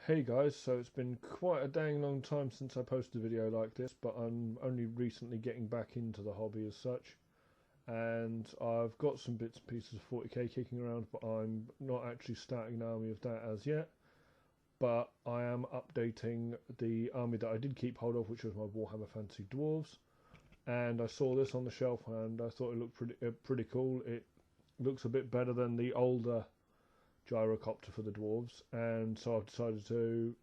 Hey guys, so it's been quite a dang long time since I posted a video like this, but I'm only recently getting back into the hobby as such. And I've got some bits and pieces of 40k kicking around, but I'm not actually starting an army of that as yet. But I am updating the army that I did keep hold of, which was my Warhammer Fantasy Dwarves. And I saw this on the shelf and I thought it looked pretty cool. It looks a bit better than the older gyrocopter for the dwarves, and so I've decided to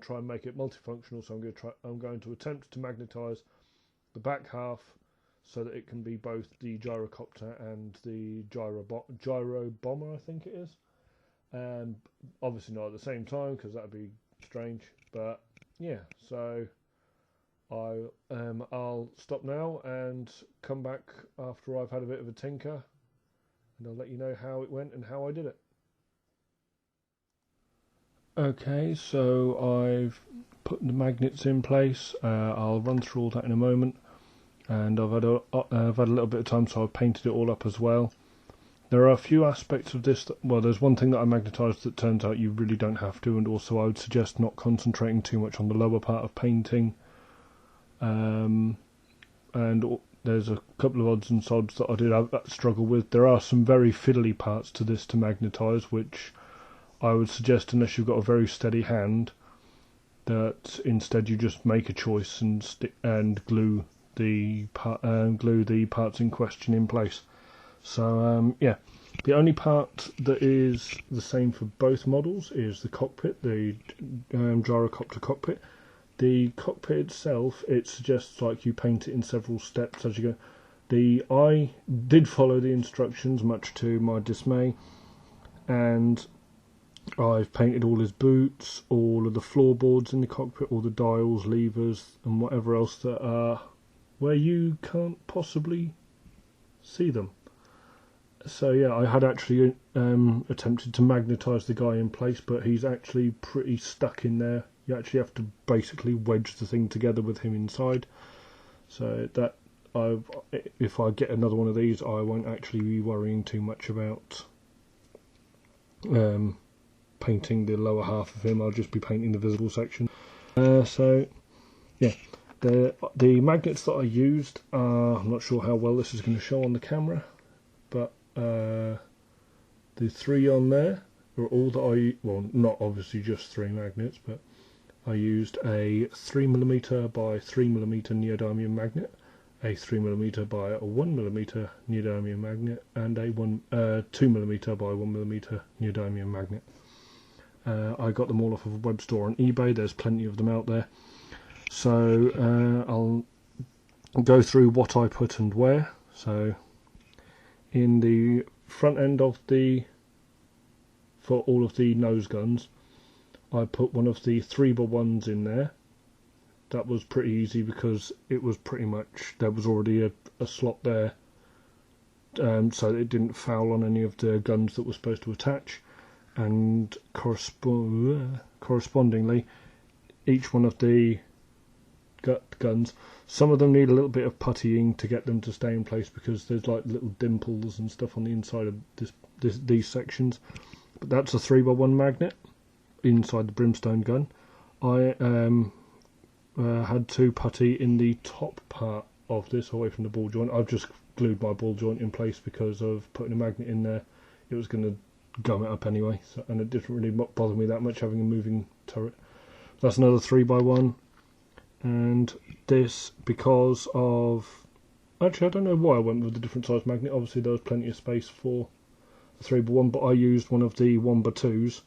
try and make it multifunctional. So I'm going to attempt to magnetize the back half so that it can be both the gyrocopter and the gyro bomber, I think it is. Obviously not at the same time because that'd be strange. But yeah, so I'll stop now and come back after I've had a bit of a tinker, and I'll let you know how it went and how I did it. Okay, so I've put the magnets in place. I'll run through all that in a moment, and I've had a little bit of time, so I've painted it all up as well. There are a few aspects of this well, there's one thing that I magnetised that turns out you really don't have to, and also I would suggest not concentrating too much on the lower part of painting. And there's a couple of odds and sods that I did struggle with. There are some very fiddly parts to this to magnetise, which I would suggest, unless you've got a very steady hand, that instead you just make a choice and glue the parts in question in place. So yeah, the only part that is the same for both models is the cockpit, the gyrocopter cockpit. The cockpit itself, it suggests like you paint it in several steps as you go. I did follow the instructions, much to my dismay, and I've painted all his boots, all of the floorboards in the cockpit, all the dials, levers, and whatever else that are where you can't possibly see them. So yeah, I had actually attempted to magnetise the guy in place, but he's actually pretty stuck in there. You actually have to basically wedge the thing together with him inside. So that if I get another one of these, I won't actually be worrying too much about painting the lower half of him. I'll just be painting the visible section. So yeah, the magnets that I used are, I'm not sure how well this is going to show on the camera, but the three on there are all that well, not obviously just three magnets, but I used a 3mm by 3mm neodymium magnet, a 3mm by a 1mm neodymium magnet, and a 2mm by 1mm neodymium magnet. I got them all off of a web store on eBay. There's plenty of them out there. So I'll go through what I put and where. So in the front end of for all of the nose guns, I put one of the 3x1s in there. That was pretty easy because it was pretty much, there was already a slot there, so it didn't foul on any of the guns that were supposed to attach. And correspondingly, each one of the guns, some of them need a little bit of puttying to get them to stay in place because there's like little dimples and stuff on the inside of these sections. But that's a 3x1 magnet inside the brimstone gun. I had to putty in the top part of this away from the ball joint. I've just glued my ball joint in place because of putting a magnet in there. It was going to gum it up anyway, and it didn't really bother me that much having a moving turret. That's another 3x1, and this, because of, actually I don't know why I went with a different size magnet. Obviously there was plenty of space for a 3x1, but I used one of the 1x2s,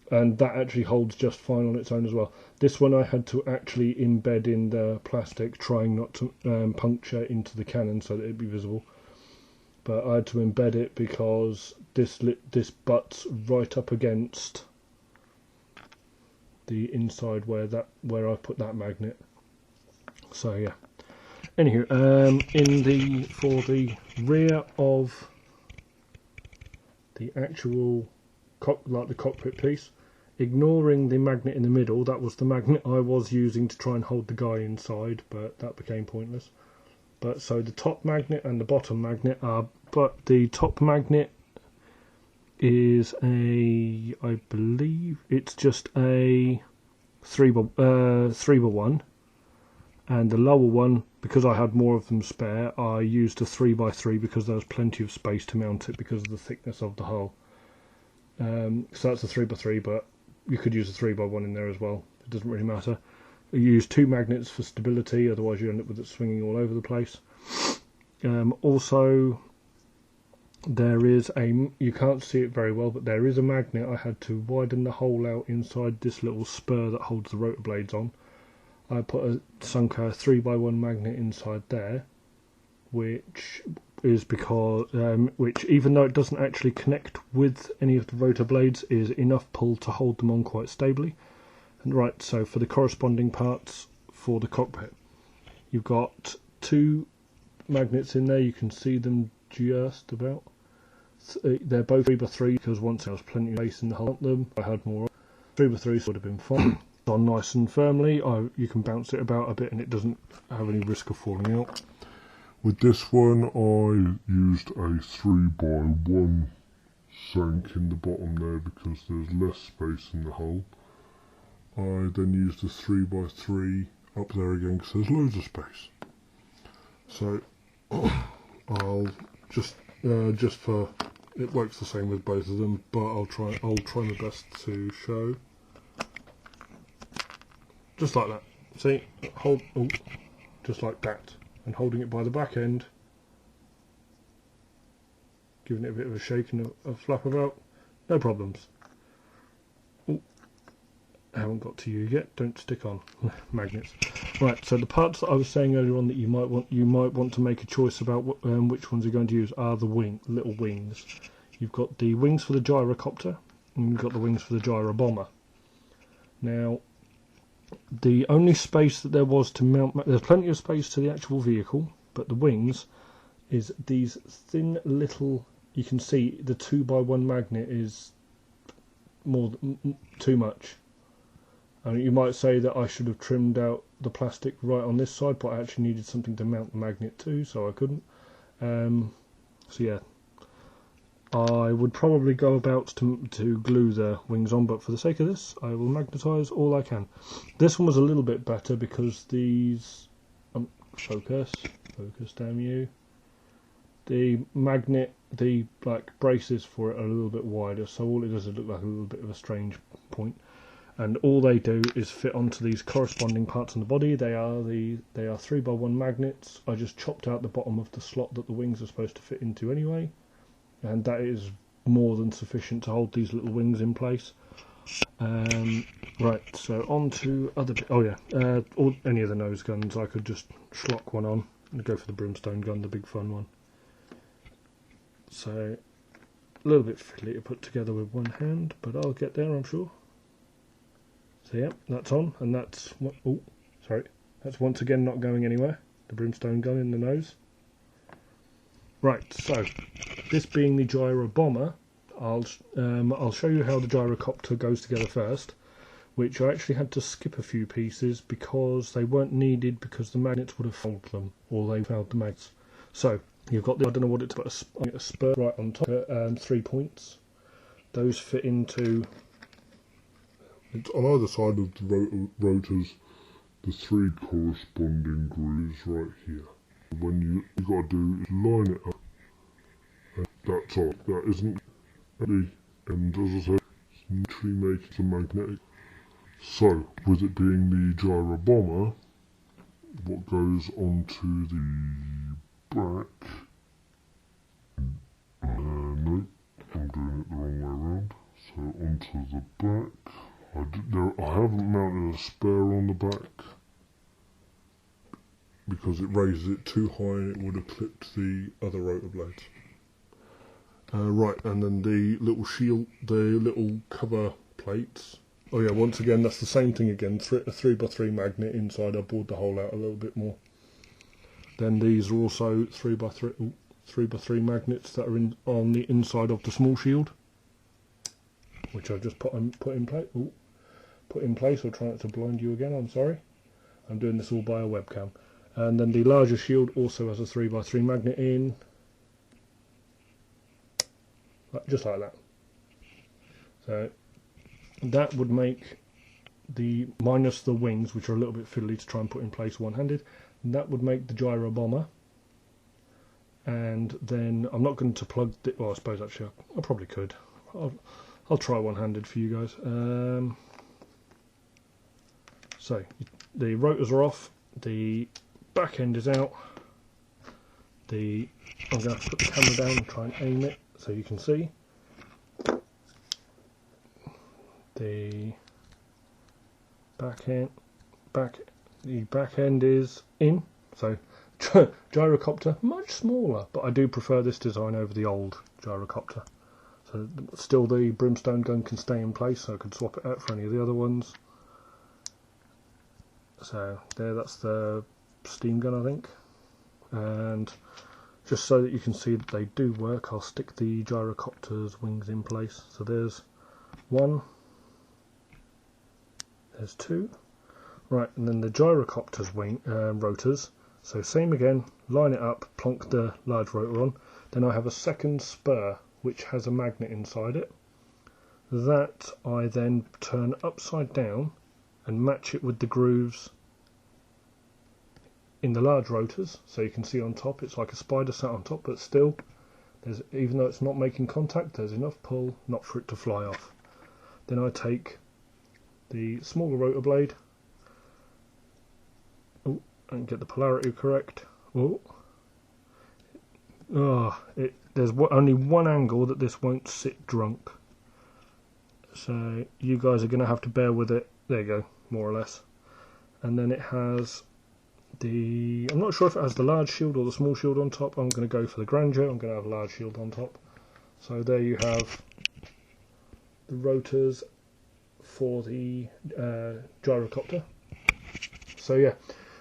and that actually holds just fine on its own as well. This one I had to actually embed in the plastic, trying not to puncture into the cannon so that it'd be visible. But I had to embed it because this butts right up against the inside where I put that magnet. So yeah. Anywho, for the rear of the actual the cockpit piece, ignoring the magnet in the middle, that was the magnet I was using to try and hold the guy inside, but that became pointless. But so the top magnet and the bottom magnet are, but the top magnet is I believe it's just a 3x1, and the lower one, because I had more of them spare, I used a 3x3 because there was plenty of space to mount it because of the thickness of the hull. So that's a 3x3, but you could use a 3x1 in there as well. It doesn't really matter. You use 2 magnets for stability, otherwise you end up with it swinging all over the place. Also, there is you can't see it very well, but there is a magnet. I had to widen the hole out inside this little spur that holds the rotor blades on. I sunk a 3x1 magnet inside there, which is because which, even though it doesn't actually connect with any of the rotor blades, is enough pull to hold them on quite stably. And right, so for the corresponding parts for the cockpit, you've got 2 magnets in there. You can see them just about. They're both 3x3 because once there was plenty of space in the hull. I had more. 3x3 would have been fine. On nice and firmly. You can bounce it about a bit and it doesn't have any risk of falling out. With this one, I used a 3x1 shank in the bottom there because there's less space in the hull. I then used a 3x3 up there again because there's loads of space. So I'll just for it works the same with both of them, but I'll try my best to show. Just like that. See, just like that, and holding it by the back end, giving it a bit of a shake and a flap about, no problems. I haven't got to you yet. Don't stick on magnets. Right. So the parts that I was saying earlier on that you might want to make a choice about which ones you're going to use are the little wings. You've got the wings for the gyrocopter, and you've got the wings for the gyrobomber. Now, the only space that there was to mount, there's plenty of space to the actual vehicle, but the wings is these thin little. You can see the 2x1 magnet is too much. And you might say that I should have trimmed out the plastic right on this side, but I actually needed something to mount the magnet to, so I couldn't. So yeah, I would probably go about to glue the wings on, but for the sake of this, I will magnetise all I can. This one was a little bit better because these... focus, damn you. The magnet, the braces for it are a little bit wider, so all it does is look like a little bit of a strange point. And all they do is fit onto these corresponding parts on the body. They are 3x1 magnets. I just chopped out the bottom of the slot that the wings are supposed to fit into anyway, and that is more than sufficient to hold these little wings in place. Right, so on to other any of the nose guns. I could just schlock one on and go for the brimstone gun, the big fun one. So a little bit fiddly to put together with one hand, but I'll get there, I'm sure. So yeah, that's on, and that's that's once again not going anywhere. The brimstone gun in the nose. Right, so this being the Gyrobomber, I'll show you how the gyrocopter goes together first, which I actually had to skip a few pieces because they weren't needed because the magnets would have fouled them, or they fouled the magnets. So you've got I don't know what it's, but a spur right on top, 3 points. Those fit into. It's on either side of the rotors, the 3 corresponding grooves right here. When you got to do is line it up, and that's all. That isn't the, and as I said, it's literally making it magnetic. So, with it being the Gyrobomber, what goes onto the back? No, I'm doing it the wrong way around. So onto the back. I haven't mounted a spare on the back because it raises it too high and it would have clipped the other rotor blades. Right, and then the little shield, the little cover plates. Oh yeah, once again, that's the same thing again. A 3x3 magnet inside. I bored the hole out a little bit more. Then these are also 3x3 magnets that are on the inside of the small shield, which I've just put in place. I'll try not to blind you again, I'm sorry. I'm doing this all by a webcam. And then the larger shield also has a 3x3 magnet in, just like that. So that would make the, minus the wings, which are a little bit fiddly to try and put in place one-handed, that would make the Gyrobomber. And then I'm not going to plug the, well, I suppose actually I probably could. I'll try one-handed for you guys. So the rotors are off, the back end is out. I'm going to have to put the camera down and try and aim it so you can see. The back end is in. So gyrocopter, much smaller, but I do prefer this design over the old gyrocopter. So still the brimstone gun can stay in place, so I could swap it out for any of the other ones. So there, that's the steam gun, I think. And just so that you can see that they do work, I'll stick the gyrocopter's wings in place. So there's one, there's two, right, and then the gyrocopter's wing rotors. So same again, line it up, plonk the large rotor on. Then I have a second spur which has a magnet inside it. That I then turn upside down and match it with the grooves in the large rotors, so you can see on top it's like a spider sat on top, but still there's, even though it's not making contact, there's enough pull not for it to fly off. Then I take the smaller rotor blade, oh, and get the polarity correct. There's only one angle that this won't sit drunk, so you guys are going to have to bear with it. There you go, more or less. And then it has the, I'm not sure if it has the large shield or the small shield on top. I'm going to go for the grandeur. I'm going to have a large shield on top. So there you have the rotors for the gyrocopter. So yeah,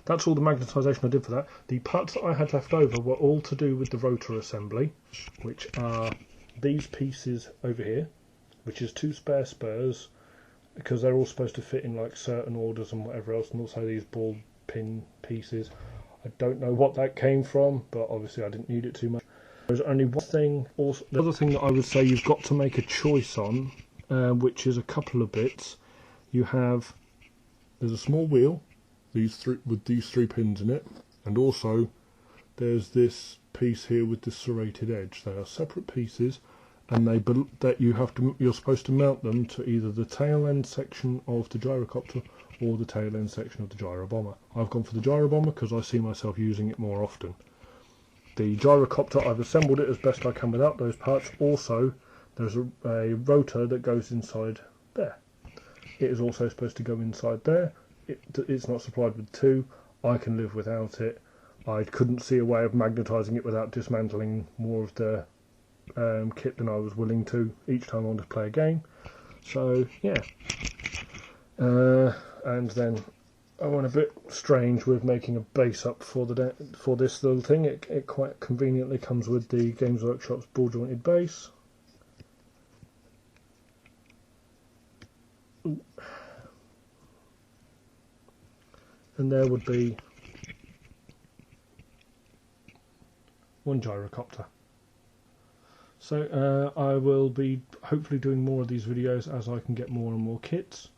that's all the magnetization I did for that. The parts that I had left over were all to do with the rotor assembly, which are these pieces over here, which is two spare spurs, because they're all supposed to fit in like certain orders and whatever else, and also these ball pin pieces. I don't know what that came from, but obviously I didn't need it too much. There's only one thing, also the other thing that I would say you've got to make a choice on, which is a couple of bits. There's a small wheel, with these three pins in it, and also there's this piece here with this serrated edge. They are separate pieces, and you're supposed to mount them to either the tail end section of the gyrocopter or the tail end section of the gyrobomber. I've gone for the gyrobomber because I see myself using it more often. The gyrocopter, I've assembled it as best I can without those parts. Also, there's a rotor that goes inside there. It is also supposed to go inside there. It's not supplied with two. I can live without it. I couldn't see a way of magnetizing it without dismantling more of the kit than I was willing to each time I wanted to play a game. So yeah, and then I went a bit strange with making a base up for this little thing. It quite conveniently comes with the Games Workshop's ball jointed base. Ooh. And there would be one gyrocopter. So I will be hopefully doing more of these videos as I can get more and more kits.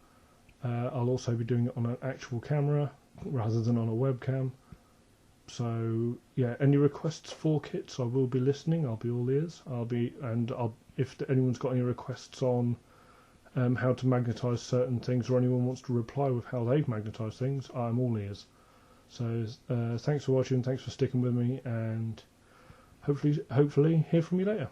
I'll also be doing it on an actual camera rather than on a webcam. So yeah, any requests for kits, I will be listening. I'll be all ears. If anyone's got any requests on how to magnetize certain things, or anyone wants to reply with how they've magnetized things, I'm all ears. So thanks for watching, thanks for sticking with me, and hopefully hear from you later.